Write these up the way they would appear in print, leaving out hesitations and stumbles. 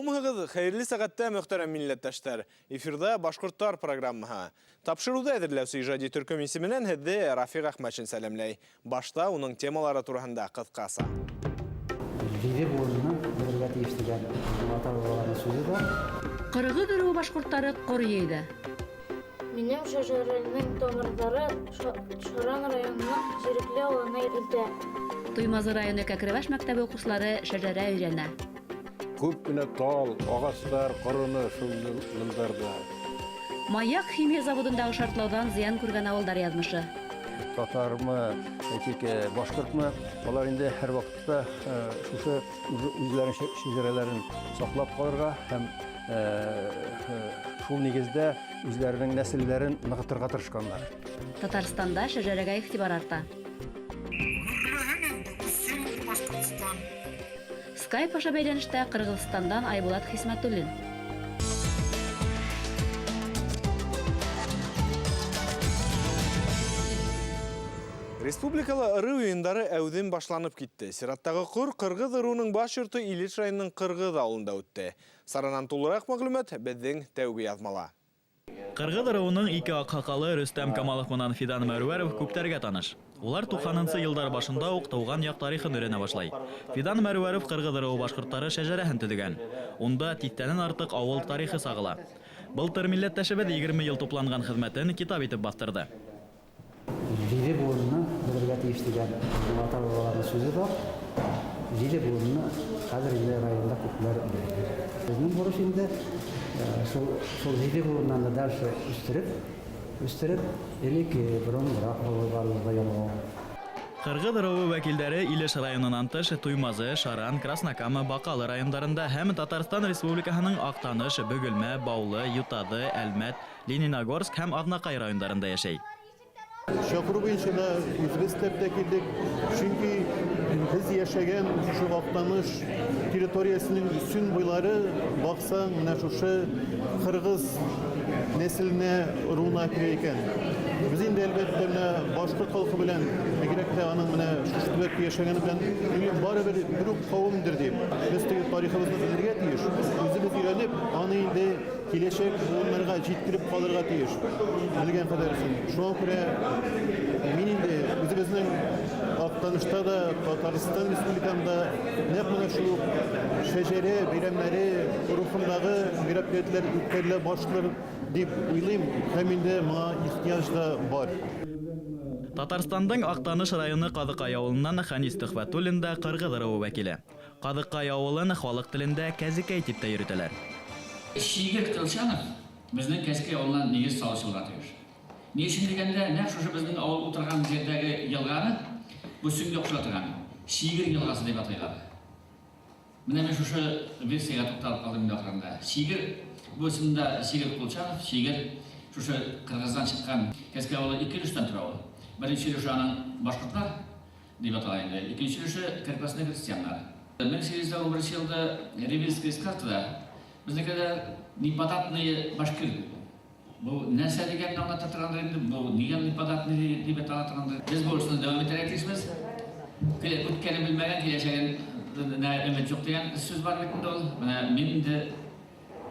Саламығығыз, хайырлы сағатта мөхтәрәм милләттәштәр. Эфирда Башкорттар программаһы. Тапшыруда әзерләүсе иҗади төркем исеменнән һеҙҙе Рафиq Әхмәтшин сәләмләй. Башта уның темалары турыһында ҡыҫҡаса. Бире буынына бергә тиештегән ата-бабаларның сүзе бар. Ҡырғы дөрөү башҡорттары ҡоръейҙы. Минем шәжәрәнең тамырҙары Шаран районының Зирекле ауылына илтә. Туймазы районы Кәкребаш мәктәбе уҡыусылары шәжәрә өйрәнә. Күп кенә тал, ағастар, ҡороно шул йылдарҙа. Маяк химия заводындағы шартлауҙан зыян күргән ауылдар яҙмышы. Татармы, башҡортмы, алар инде һәр ваҡытта шушы үҙләренең шәжәрәләрен саҡлап ҡалырға һәм шул нигездә үзләренең нәселләрен нығытырға тырышҡандар. Татарстанда шәжәрәгә иғтибар арта. Skype аша бәйләнештә Кыргызстандан Айбулат Хисмәтуллин. Республикалы ыры уйындары әүҙем башланып китте. Сираттағы ҡор Ҡырғыҙ ырыуының баш йорты Илеш районының Ҡырғыҙ ауылында үтте. Саранан тулыраҡ мәғлүмәт беҙҙең тәүге яҙмала. Ҡырғыҙ ырыуының ике аҡһаҡалы Рөстәм Камалов менән Фидан Мәрүәров күптәргә таныш. Улар 90-нчы йылдар башында уҡ тыуған яҡ тарихын өйрәнә башлай. Фидан Мәрүәров Ҡырғыҙ ырыуы башҡорттары шәжәрәһен төҙөгән. Унда тиҫтәнән артыҡ ауыл тарихы сағыла. Былтыр милләттәшебеҙ 20 йыл тупланған хеҙмәтен китап итеп баҫтырҙы. Бире буынына бергә тиештегән ата-бабаларның сүзе бар. Бире буынына хәҙер инде районда күпләр белә. Безнең бурыч инде шул бире буыннан да дальше үстереп, элекке боронғараҡ барлыҡҡа ялғау. Ҡырғыҙ ырыуы вәкилдәре Илеш районынан тыш Туймазы, Шаран, Краснокама, Баҡалы райондарында һәм Татарстан Республикаһының Аҡтаныш, Бөгөлмә, Баулы, Ютаҙы, Әлмәт, Лениногорск һәм Аҙнаҡай райондарында йәшәй. Шакыру буйынса да үзебез тәптә килдек, чөнки без яшәгән шушы Аҡтаныш территориясының үсен буйлары баҡсаң, менә шушы Ҡырғыҙ нәселенә ыруына керә икән. Без инде әлбәттә менә башҡа халҡы белән, бигерәк тә аның менә шушы төбәктә йәшәгәне белән барыбер бер үк ҡауымдыр дип, без теге тарихыбыҙны белергә тейеш. Үзебез өйрәнеп, аны инде киләсәк буынларға җиткереп ҡалырға тейеш. Белгән ҡәҙәрсен. Шуңа күрә мин инде үзебезнең Аҡтанышта да, Татарстан Республикаһында нәҡ менә шул шәжәрә бәйрәмнәре рухындағы мероприятиеләр үткәрелә башлар дип уйлыйм, һәм инде моңа ихтыяж да бар. Татарстандың Аҡтаныш районы Ҡаҙыҡай ауылынан Хәнис Төхвәтуллин да Ҡырғыҙ ырыуы вәкиле. Ҡаҙыҡай ауылын халыҡ телендә Кәзекәй тип тә йөрөтәләр. Шигер Кылчанов безнең Кәзекәй ауылынан нигеҙ салышылға тейеш. Ни өсөн дигәндә, нәҡ шушы безнең ауыл ултырған жердәге йылғаны bu süngə oxşatırған Şigir yılğası деп атайлар. Менә мен шушы версияға туҡталып ҡалдым инде ахырында. Шигир, bu исемдә Шигир Ҡулчанов, Шигир шушы Ҡырғыҙҙан сыҡҡан Кәзекәй ауылы ике өлөштән тора ул. Беренче өлөшө аның башҡорттар дип атала инде. Икенче өлөшө крепостный крестьяндар. 1811 йылда Ревизская картада безнекеләр неподатные башкир. Бу нәрсә дигәнне аңлата торгандыр инде, бу нигә неподатный дип атала торгандыр. Без бу эшне дәвам итәргә тиешбез. Үткәнен белмәгән, киләчәген өмет юк дигән сүз бар бит инде ул. Менә мин инде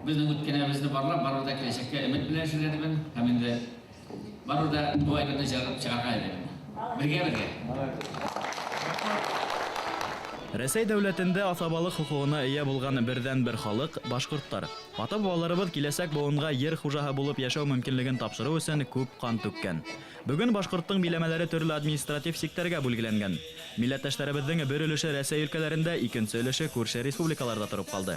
безнең үткәнебезне барлап, баруда киләчәккә өмет белән яшәргә дибен, һәм инде баруда бу әйберне чыгарга дибен. Бергә. Рәсәй дәүләтендә асабалык хоҡуғына эйә булған берҙән-бер халыҡ — башҡорттар. Ата-бабаларыбыҙ киләсәк быуынға ер хужаһы булып йәшәү мөмкинлеген тапшырыу өсөн күп ҡан түккән. Бөгөн башҡорттың биләмәләре төрлө административ сектәргә бүлгеләнгән. Милләттәштәребеҙҙең бер өлөшө Рәсәй өлкәләрендә, икенсе өлөшө күрше республикаларда тороп ҡалды.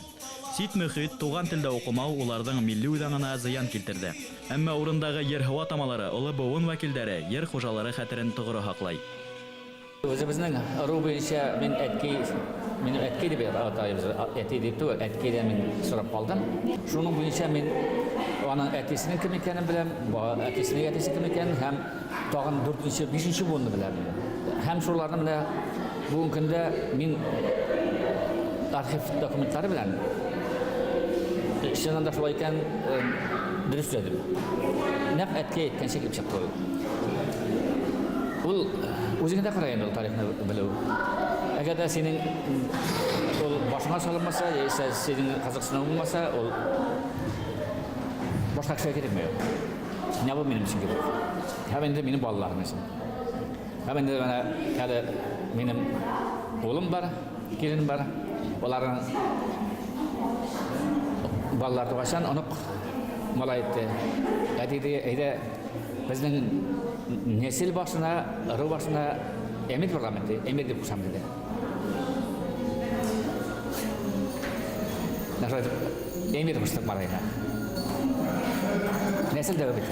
Сит мөхит, туған телдә уҡымау уларҙың милли үҙаңына зыян килтерҙе. Әммә урындағы ер-һыу атамалары, оло быуын вәкилдәре, ер хужалары хәтерен тоғро һаҡлай. Үзебезнең ырыу буйынса мин әткәй дип атайбыз, әти дип түгел, әткәйҙән мин сорап ҡалдым. Шуның буйынса мин аның әтисенең кем икәнен беләм, әтисенең әтисе кем икәнен һәм тагын 4-нче, 5-нче буынны беләм. Һәм шуларны менә бүгенге көндә мин архив документлары белән чынында шулай икән дөрөҫләдем. Нәҡ әткәй әйткәнсә килеп сыҡты. Ул үзеңдә ҡарай инде ул тарихны белеү. Әгәр дә синең ул башыңа салынмаса, яисә синең Қазақстан булмаса, ул башка кешегә кирәкми. Не бу минем өчен кирәк. Һәм инде минем балаларым өчен. Һәм инде менә минем улым бар, килен бар. Аларның балалар тугачан онук малайтты. Әйдә безнең нәсел башына, ыру башына эмет парламенты, эмет дип кушам диде. Нәшәт эмет куштык марайна. Нәсел дә бит.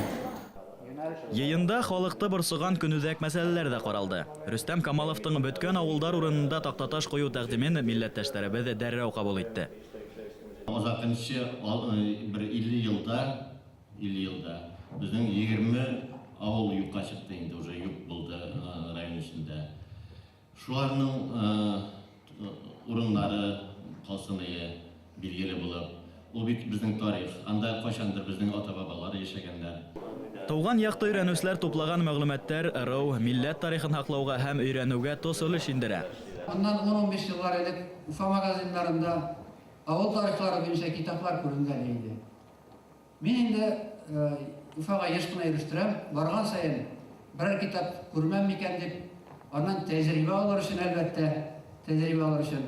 Йыйында халыкты борсыган күнүзәк мәсьәләләр дә каралды. Рөстәм Камаловтың бөткән авылдар урынында тактаташ кую тәкъдимен милләттәшләребез дәррәү кабул итте. Озакынчы bir 50 елда безнең 20 авыл юкка чыкты, инде уже юк булды район ичендә. Шуларның урыннары калсыны билгеле булып, ул бит безнең тарих. Анда кайчандыр безнең ата-бабалар яшәгәннәр. Туган якты өйрәнүчләр туплаган мәгълүматлар ырау, милләт тарихын хаклауга һәм өйрәнүгә тосылыш индерә. Bundan 10-15 yıllar edip Ufa magazinlarında avul tarihleri boyunca kitaplar көрінгән иде. Мен de Ufaga ешкіна еріштірем, барған сайын бірер kitap көрмәм мекен деп, ondan tecrübe alır için elbette, tecrübe alır için.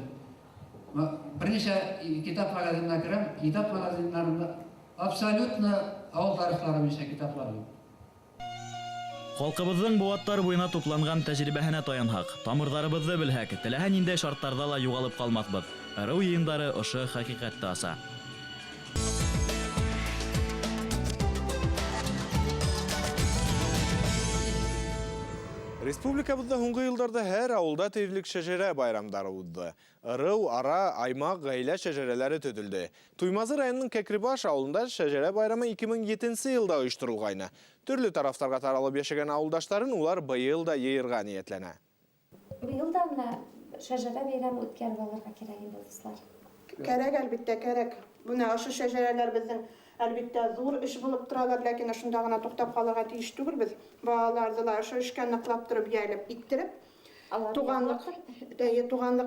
Бірнеше kitap magazinine kirem, kitap magazinlarında абсолютно avul tarihleri boyunca kitaplar yok. Халкыбызның бу аттар буена тупланган тәҗрибәһенә таянһак, тамырдарыбызны белһәк, теләһә нинди шартларда ла югалып калмаспыз. Ыру йыйындары ошо хакыйкатьтә аса. Республикабызда һуңгы елларда һәр авылда тирлек шәҗәрә байрамдары узды. Ырыу, ара, аймак, гаилә шәҗәрәләре төзелде. Туймазы районының Кәкребаш авылында шәҗәрә байрамы 2007 елда оештырылган. Төрле тарафтарга таралып яшәгән авылдашларын улар быел да йыйырга ниятләнә. Быел да менә шәҗәрә бәйрәме үткәреп алырга кирәк инде дуслар. Кәрәк, әлбиттә кәрәк. Буна ашы шәҗәрәләр безнең әлбиттә зур эш булып торалар, ләкин шунда гына туктап калырга тиеш түгел без. Балаларны ла ашы эшкә ныклап турып, ялеп, иттереп, туганлык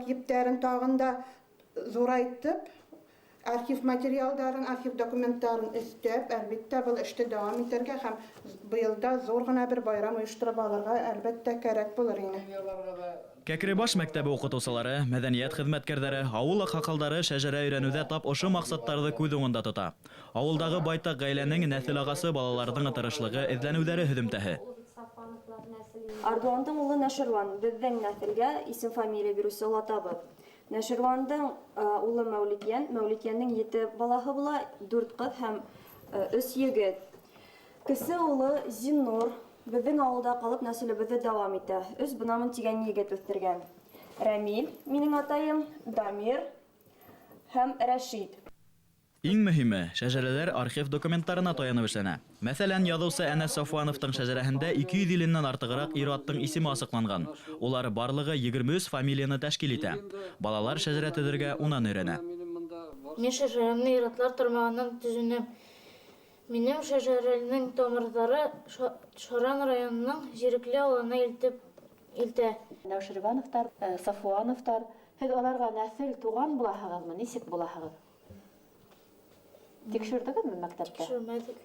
ептәрен тагында зурайтып, архив материалдарын, архив документларын өстәп, әлбиттә бу эште дәвам итәргә һәм быелда зур гына бер байрам оештырып алырга әлбиттә кәрәк булыр иде. Кәкребаш мәктәбе укытучылары, мәдәният хезмәткәрләре, авыл аксакалдары шәҗәрә өйрәнүдә тап ошо максаттарны күз уңында тота. Авылдагы байтак гаиләнең нәсел агасы балаларының тырышлыгы, эзләнүләре һөдемтәһе. Ардуандың улы Нәширван безнең нәселгә исем-фамилия бирүче олатабыз. Нәширвандың улы Мәүликянның 7 балаһы була, 4 кыз һәм 3 егет. Кесе улы Зиннур безнең авылда калып нәселебезне дәвам итә. 3 бынамын тигән егет үстергән. Рамил, минең атаем, Дамир һәм Рәшид. Иң мөһиме, шәҗәрәләр архив документларына таянып эшләнә. Мәсәлән, язучы Әнәс Сафуановтың шәҗәрәһендә 200 иленнән артыграк ир-аттың исеме асыкланган. Улар барлыгы 23 фамилияны тәшкил итә. Балалар шәҗәрә төзергә унан өйрәнә. Мен шәҗәрәмне ир-атлар тормагыннан төзүнем. Минем шәҗәрәнең тамырлары Шаран районының Җирекле авылына илтә. Нәширвановтар, Сафуановтар, һез аларга нәсел туган булаһыгызмы, ничек булаһыгыз? Тикшердегезме мәктәптә? Тикшермәдек.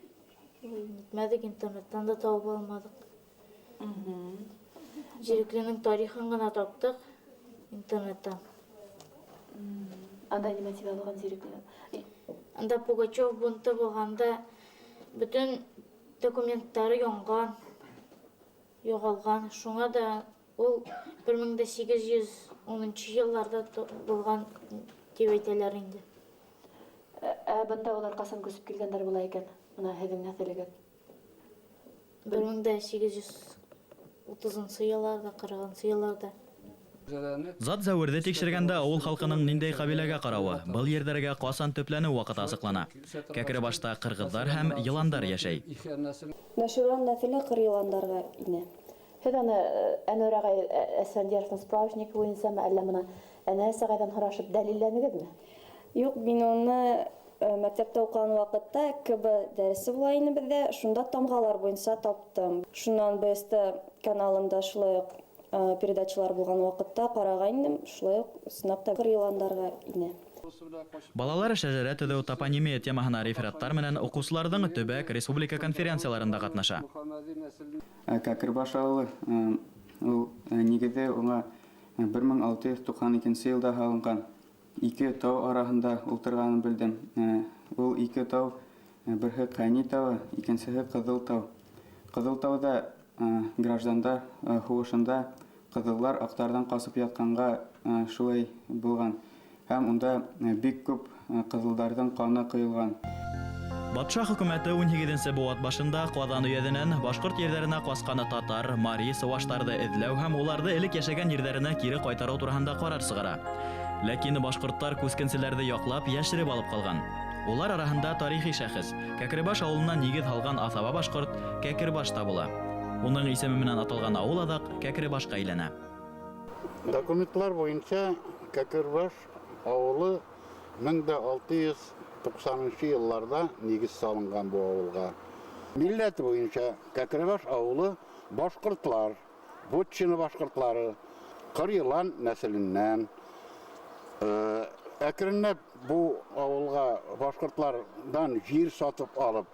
Гитмәдек, интернеттан да табып алмадык. Җирекленең тарихын гына таптык интернеттан. Анда нимә дип алган Җирекле? Анда Пугачев бунты булганда бөтен документтары янган, югалган. Шуңа да ул 1810 елларда булган дип әйтәләр инде. Бында улар касан күсеп килгәннәр була икән? Менә һезнең нәселегез. 1830 елларда, 40 елларда. Зат зәвирде тикшергәндә авыл халкының ниндәй кабиләгә каравы, был йөрдәргә касан төпләнү вакыты асыклана. Кәкребашта кыргызлар һәм йыландар яшәй. Нәширван нәселе кыр йыландарга ине. Һез аны Әнүрәгә Әсфәндияровның справочнигы буенча әллә менә әнәсәгәдән һорашып дәлилләнегезме? Юк, мин аны мәктәптә укыган вакытта КБ дәресе була иде бездә, шунда тамгалар буенча таптым. Шуннан БСТ каналында шулай передачалар булган вакытта карагайным, шулай ук сынап та кырылгандарға ине. Балалар шәҗәрә төзү топонимия темаһына рефераттар менән укучыларның төбәк республика конференцияларында катнаша. Кәкербаш авылы ул нигезе уңа 1692 елда салынган. Ике тау арасында утырганын белдем. Ул ике тау берсе Кайни тауы, икенчесе Кызыл тау. Кызыл тауда граждандар хугышында кызыллар актардан касып ятканга шулай булган. Һәм унда бик күп кызыллардан каны кыйылган. Батша хөкүмәте 18нче буат башында Казан өйәденән башкорт ерләренә касканы татар, мари, суваштарды эзләү һәм уларны элек яшәгән ерләренә кире кайтару турында карар чыгара. Ләкин башкортлар күскенселәрне яклап яшереп алып калган. Улар арасында тарихи шәхес Кәкербаш авылына нигез салган асаба башкорт Кәкербаш табыла. Уның исеме менән аталган авыл адак Кәкербашка әйләнә. Документлар буенча Кәкербаш авылы 1690 елларда нигез салынган бу авылга. Милләт буенча Кәкербаш авылы башкортлар, Бутчина башкортлары, Кырылан нәселеннән. Әкренләп бу авылга башкортлардан җир сатып алып,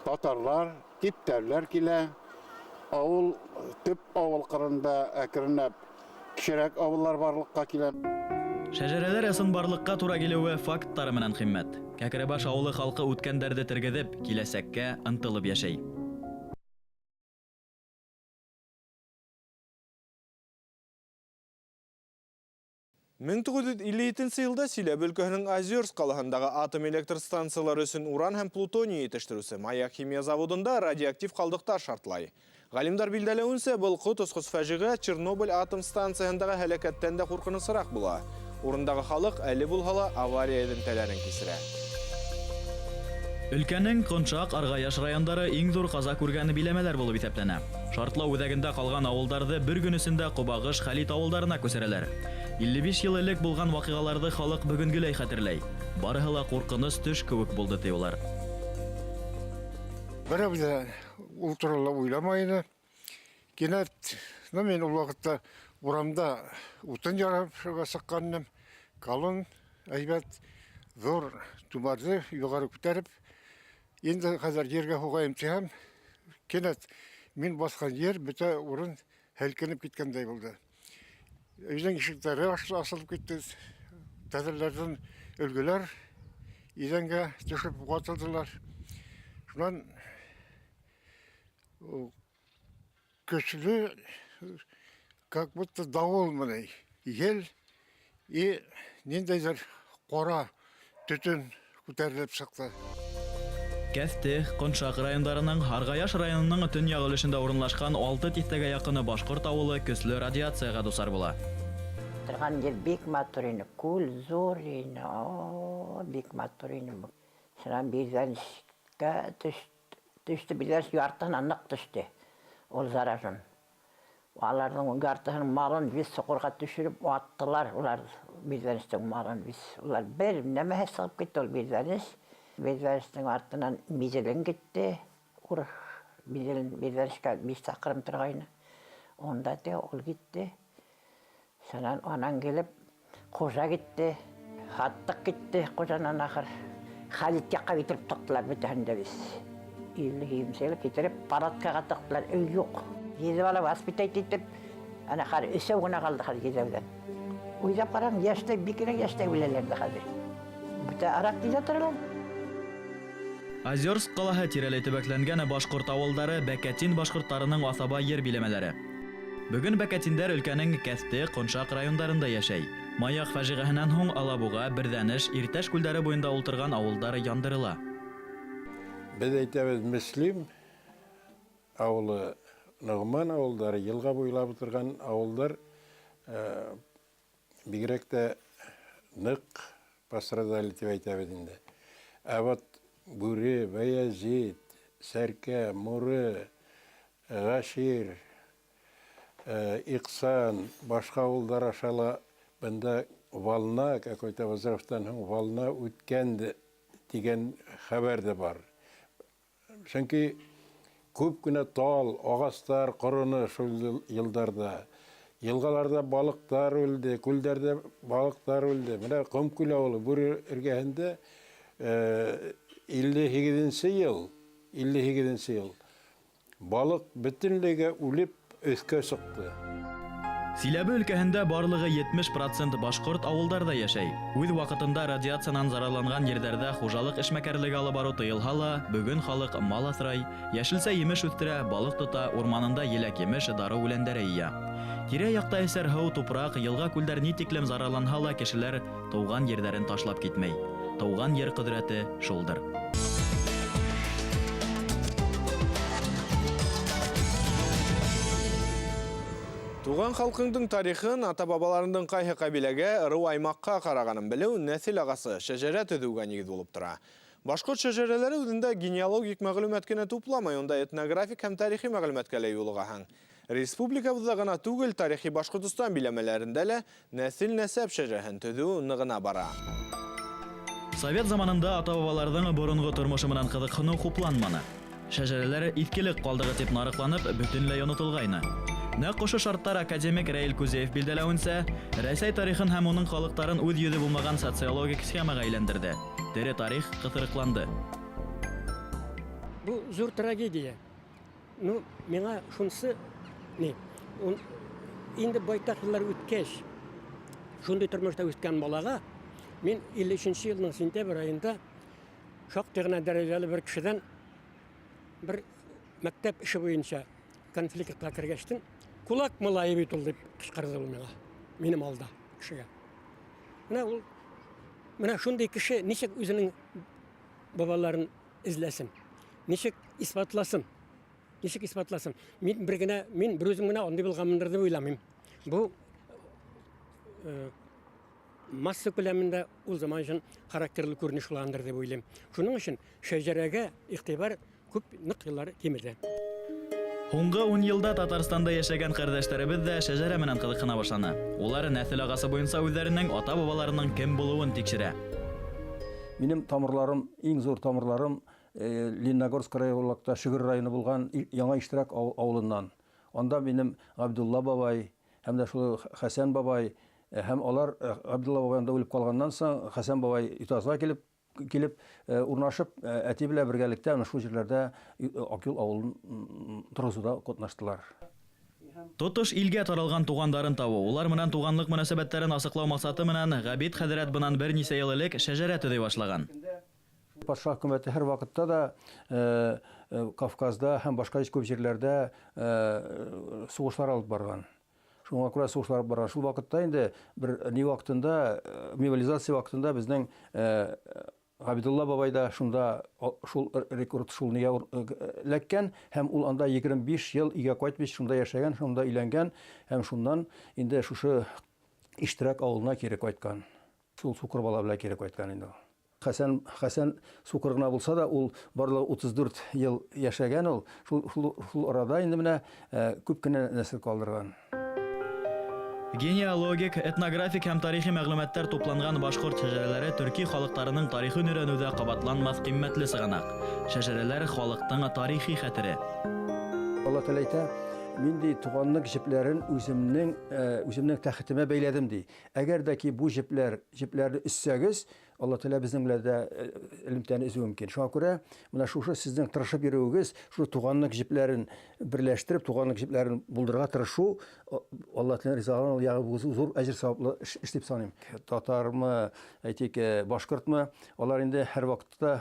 татарлар, типтәрләр килә. Авыл төп авыл кырында әкренләп кичерәк авыллар барлыкка килә. Шәҗәрәләр эсын барлыкка тура килүе факттары менән кыйммәт. Кәкербаш авылы халкы үткәндәрде тергезеп, киләсәккә ынтылып яшәй. Мен 1957 елда Силәбе өлкәһенең Озерск калаһындагы атом электр станциялары өчен уран һәм плутоний итештерүсе Маяк химия заводында радиоактив калдыктар шартлай. Галимдар билдәләүенчә, был котоскыс фаҗига Чернобыль атом станциясындагы һәлакәттән дә куркынычрак була. Урындагы халык әле булһа авария элемтәләрен кисерә. Өлкәнең Коншак, Аргаяш райондары иң зур каза күргәне биләмәләр булып исәпләнә. Шартлау үҙәгендә калган авылдарды бер көн эчендә Кубагыш, Хәлит авылдарына күсерәләр. 55 ел элек булган вакыйгаларны халык бүгенгеләй хәтерләй. Барыһы ла куркыныч төш кебек булды тиюлар. Берәүдә ул турында уйламайды. Кинәт, мен ул вакытта урамда утын ярып сыкканным. Калын, әйбәт, зур тумарды югары күтәреп, инде хәзер җиргә хугаем тиһәм, кинәт мин баскан җир бөтә урын һәлкенеп киткәндәй булды. Өйнең ишекләре асылып китте. Тәҙрәләрдән өлгеләр идәнгә төшеп ватылдылар. Шуннан көчле, как будто давыл менә, ел и ниндәйдер кара төтен күтәрелеп чыкты. Кәсте, Коншак райондарының Аргаяш районының төньяк өлешендә урынлашкан 6 тиҫтәгә якыны башкорт авылы көсле радиациягә дусар була. Торган җир бик матур ине, күл зур ине, бик матур ине. Шуннан Бизәнскә төште, Бизәнск яртыһына нык төште. Ул заражен. Аларның яртыһын малын без соқорга төшереп аттылар, улар Бизәнстең малын без. Улар бер нәмә сыгып китте ул Бизәнс. Бизәнстең артынан Бизелен китте. Бизәнскә 5 чакрым торгайны. Онда да ул китте. Шуннан анан келип, Кожа китте, Хаттык китте, Кожанан ахыр. Халит якка китерип токтылар бөтәһен дә без. 50 ел китерип парадка токтылар, өй юк. Җиде бала воспитать итеп, ана хар өсәү генә калды хар җидәүдән. Уйлап карам, яшьтә бикерәк яшьтә беләләр дә хәзер. Бүтә арак дигә торалар. Озерск калаһы тирәләй төбәкләнгән башкорт авылдары Бәкәтин башкортларының асаба ер биләмәләре. Бүген Бәкәтиндәр өлкәнең Кәсте, Коншак райондарында яшәй. Маяк фаҗигаһеннән һуң Алабуга, Бердәнеш, Иртәш күлдәре буенда ултырган авылдар яндырыла. Без әйтәбез, Мөслим авылы, Ногман авылдары, елга буйлап утырган авылдар бигрәк тә нык пострадали дип әйтәбез инде. Ә вот Бүре, Баязит, Сәркә, Муры, Гашир, Иксан, башка авылдар ашала бында волна, какой-то возрастан волна үткән дигән хәбәр дә бар. Чөнки күп кенә тал, агастар корыны шул елларда. Елгаларда балыктар өлді, күлдерде балыктар өлді. Мына Құмкүл ауылы бір іргәһендә 58 ел балык бөтенләйгә үлеп өскә сықты. Силәбе өлкәһендә барлыгы 70% башкорт авылдарда яшәй. Үз вакытында радиациянан зарарланган ерләрдә хуҗалык эшмәкәрлеге алып бару тыелһа ла, бүген халык мал асрай, яшелсә емеш үстерә, балык тота, урманында еләк-емеш, дары үләннәре ия. Тирә-якта эсәр һыу, тупрак, елга-күлдәр ни тиклем зарарланһа ла, кешеләр туган ерләрен ташлап китмәй. Туган ер кодрәте шулдыр. Туган халкыңдың тарихын, ата-бабаларының кайһы кабиләгә, ыру аймакка караганын белү нәсел агасы шәҗәрә төзүгә нигез булып тора. Башкорт шәҗәрәләре үзендә генеалогик мәгълүмат кенә тупламый, онда этнографик һәм тарихи мәгълүматкә лә юлыгаһың. Республикабызда гына түгел, тарихи Башкортстан биләмәләрендә лә нәсел-нәсәп шәҗәрәһен төзү ныгына бара. Совет заманында ата-бабаларның борынгы тормышы менән кызыксыну хупланманы. Шәҗәрәләр искелек калдыгы дип нарыкланып, бөтенләй онытылгайны. Нәкъ ошо шарттар академик Раил Күзеев билдәләвенчә, Рәсәй тарихын һәм уның халыктарын үз йөзе булмаган социологик схемага әйләндерде. Тере тарих кытырыкланды. Бу зур трагедия. Ну, миңа шунсы, инде байтак еллар үткәч, шундый тормышта үскән балага, мин 53 елның сентябрь айында шактый гына дәрәҗәле бер кешедән бер мәктәп эше буенча конфликтка кергәчтен, кулак малайы бит ул дип кычкырды ул миңа, минем алда кешегә. Менә шундый кеше ничек үзенең бабаларын эзләсен, ничек исбатласын? Мин бер үзем генә андый булганмындыр дип уйламыйм. Бу масса күләмендә ул заман өчен характерлы күренеш булгандыр дип уйлыйм. Шуның өчен шәҗәрәгә игътибар күп нык еллар кимеде. Һуңгы 10 елда Татарстанда яшәгән кардәшләребез дә шәҗәрә менән кызыксына башлана. Улар нәсел агасы буенча үзләренең ата-бабаларының кем булуын тикшерә. Минем тамырларым, иң зур тамырларым Лениногорск районлыкта Шигыр районы булган Яңа Иштирак авылыннан. Анда минем Габдулла бабай, һәм дә шул Хәсән бабай, һәм алар Габдулла бабай анда үлеп калганнан соң Хәсән бабай Итазга килеп урнашып, әти белән бергәлектә шул җирләрдә Акыл авылын торгызуда катнаштылар. Тотыш илгә таралган тугандарын табу, улар менән туганлык мөнәсәбәтләрен асыклау максаты менән Габид хәзрәт бунан берничә ел элек шәҗәрә төзи башлаган. Патша хөкүмәте һәр вакытта да Кавказда һәм башка күп җирләрдә сугышлар алып барган. Шуңа күрә сугышлар барган. Шул вакытта инде бер вакытында, мобилизация вакытында безнең Габидулла бабай да шунда шул рекорд шул нигә ләккән һәм ул анда 25 ел өйгә кайтмыйча шунда яшәгән, шунда өйләнгән һәм шуннан инде шушы Иштирак авылына кире кайткан. Шул Сукыр бала белән кире кайткан инде. Хәсән Сукыр гына булса да, ул барлыгы 34 ел яшәгән ул. Шул арада инде менә күп кенә нәсел калдырган. Генеалогик, этнографик һәм тарихи мәгълүматлар тупланган башкорт шәҗәрәләре төрки халыкларының тарихын өйрәнүдә кабатланмас кыйммәтле сыгынак. Шәҗәрәләр халыктың тарихи хәтере. Алла Тәгалә әйтә, мин ди туганлык җепләрен үземнең тәхетемә бәйләдем ди. Әгәр дә ки бу җепләрне үссәгез, Алла Тәгалә безнең белән дә элемтәне үзү мөмкин. Шуңа күрә менә шушы сезнең тырышып йөрүегез, шу туганлык җепләрен берләштереп, туганлык җепләрен булдырырга тырышу, Алла Тәгалә ризалыгын ягы зур әҗр саваплы эш дип саныйм. Татармы, әйтик, башкортмы, алар инде һәр вакытта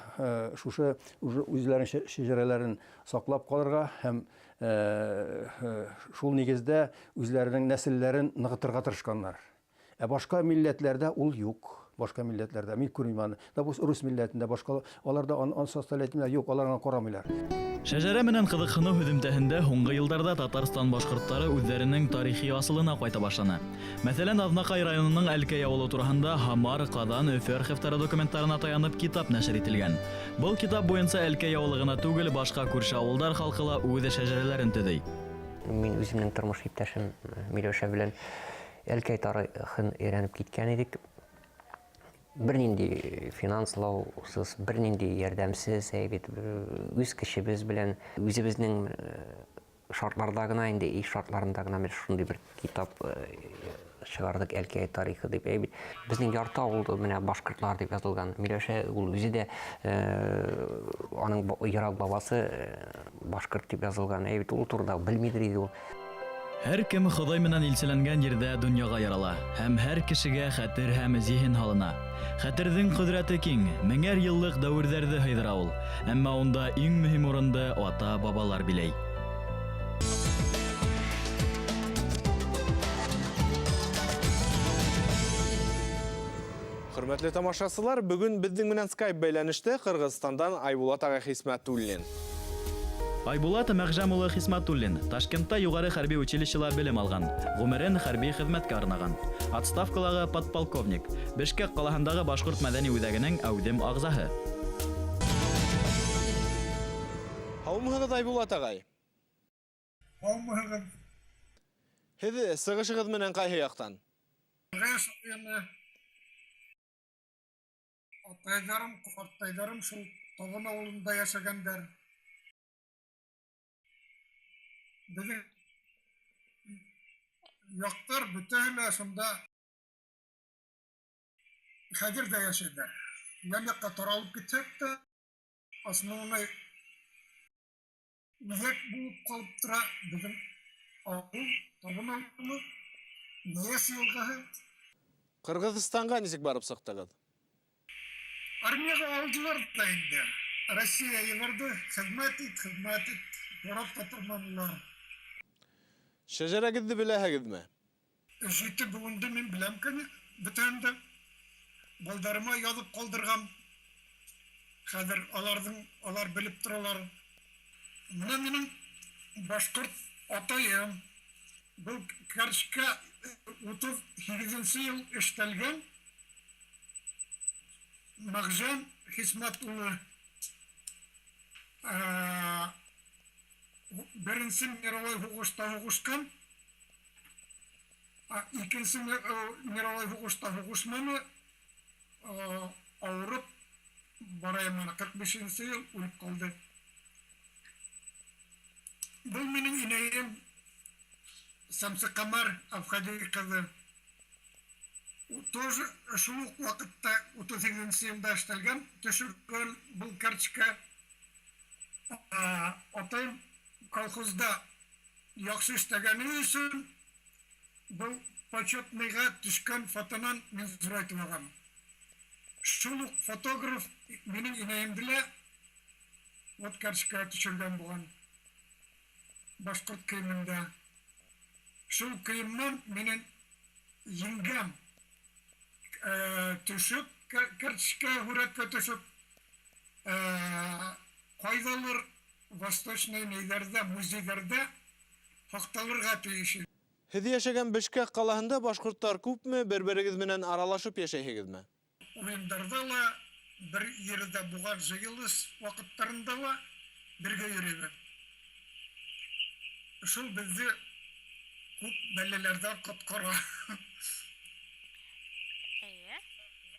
шушы үзләренең шәҗәрәләрен саклап калырга һәм шул нигездә үзләренең нәселләрен ныгытырга тырышканнар. Башка милләтләрдә ул юк. Башка милләтләрдә мин күрмим аны. Да бу рус милләтендә башка аларда ансосталетмә юк, аларга карамыйлар. Шәҗәрә менән кызыксыну һөҗүмтәһендә һуңгы елларда Татарстан башкортлары үзләренең тарихи асылына кайта башлана. Мәсәлән, Азнакай районының Әлкәй авылы турында Хамар, Казан, Өфе архивтары документларына таянып китап нәшер ителгән. Бу китап буенча Әлкәй авылы гына түгел, башка күрше авылдар халкы ла үз шәҗәрәләрен төзи. Мин үземнең тормыш иптәшем Миләүшә белән Әлкәй тарихын өйрәнеп киткән идек. Бернинди финанслаусыз, бернинди ярдәмсез, үз кешебез белән үзебезнең шартларда гына инде иш шартларында гына мен шундый бер китап чыгардык Әлкәй тарихы дип әйбит. Безнең ярты авылда менә башкортлар дип язылган. Миләүшә ул үзе дә аның ерак бабасы башкорт дип язылган. Әйбит ул турыда белмидер иде ул. Һәр кем Ходай менән илселәнгән җирдә дөньяга ярала һәм һәр кешегә хәтер һәм зиһен халына. Хәтердең кодрәте киң, меңәр еллык дәврләрде хайдыра ул. Әмма онда иң мөһим урынды ата-бабалар биләй. Хөрмәтле тамашачылар, бүген безнең менән Skype бәйләнештә Кыргызстандан Айбулат ага Хисмәтуллин. Айбулат Мәгъҗәм улы Хисмәтуллин Ташкентта югары хәрби училищеда белем алган. Гомерен хәрби хезмәткә арнаган. Отставкалагы подполковник, Бишкек калаһындагы башкорт мәдәни үзәгенең әүдем агзаһы. Һаумыгыз Айбулат агай. Һаумыгыз. Һез сыгышыгыз менән кайһы яктан? Атайдарым, картайдарым шул Тогон авылында яшәгәндәр. Безнең яктар бөтенләй шунда хәзер дә яшәйдәр. Яныкка таралып китсәк тә, основной үзәк булып калып тора безнең авыл, Тогон авылы, Нияз елгаһы. Кыргызстанга ничек барып сыктыгыз? Армияга алдылар да инде. Россия еларды хезмәт ит, ярап татырманлар. Шәҗәрәгезне беләһегезме? Җитте бүгенде мин беләм ки, бөтенде. Балдарыма язып калдырган. Хәзер алар белеп торалар. Менә минем башкорт атаем. Бу Каршка 38 ел эштәлгән. Мәгъҗәм Хисмәт улы беренче мировой хугышта хугышкан, икенче мировой хугышта хугышманы, авырып барайман 45 ел үлеп калды. Бу минем инәем Самсыкамар Авхади кызы. Тоже шул вакытта 38 елда эштәлгән, төшергән бу карточка атайым колхозда яхшы эштәгәне өчен бу почетныйга төшкән фотонан мин зурайтмаган. Шул фотограф минем инәемдә вот карточка төшергән булган. Башкорт киемендә. Шул киемнән минем еңгәм төшүп, карточка хүрәткә төшүп, кайдалыр восточный нәйләрдә, музейларда хакталырга тиеш. Һез яшәгән Бишкек калаһында башкортлар күпме, бер-берегез менән аралашып яшәйһегезме? Уеннарда ла, бер ердә булган җыелыш вакытларында ла бергә йөрибез. Шул безне күп бәләләрдән коткара.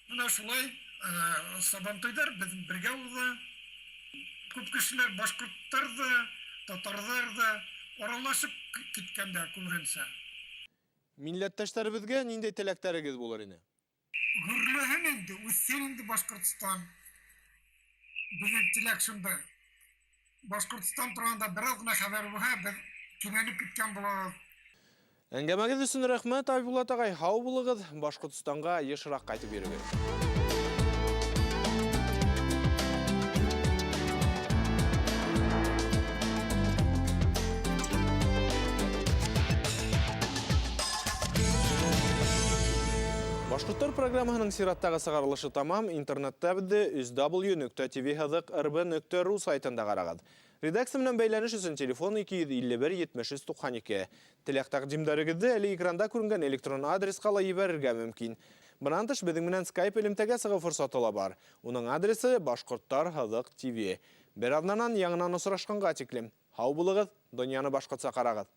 Менә шулай Сабантуйдар без бергә булды. Күп кешеләр башкортлар да, татарлар да аралашып киткәндә күренсә. Милләттәшләребезгә нинди теләкләрегез булыр иде? Гүрләһен инде, үссен инде Башкортстан. Безнең теләк шунда. Башкортстан турында бераз гына хәбәр булһа, без кинәнеп киткән булабыз. Әңгәмәгез өчен рәхмәт, Айбулат агай. Һау булыгыз, Башкортстанга ешрак кайтып йөрегез. Башкортлар программаһының сираттагы сыгарылышы тамам. Интернетта безне www.tvhazq.rb.ru сайтында карагыз. Редакция менән бәйләнеш өчен телефон 251-73-92. Теләк тәкъдимдәрегезне әле экранда күренгән электрон адреска ла җибәрергә мөмкин. Моннан тыш безнең менән Skype элемтәгә сыгу форсаты ла бар. Уның адресы Башкортлар TV. Бер аҙнанан яңынан осрашканга тиклем. Һау булыгыз, дөньяны башкортса карагыз.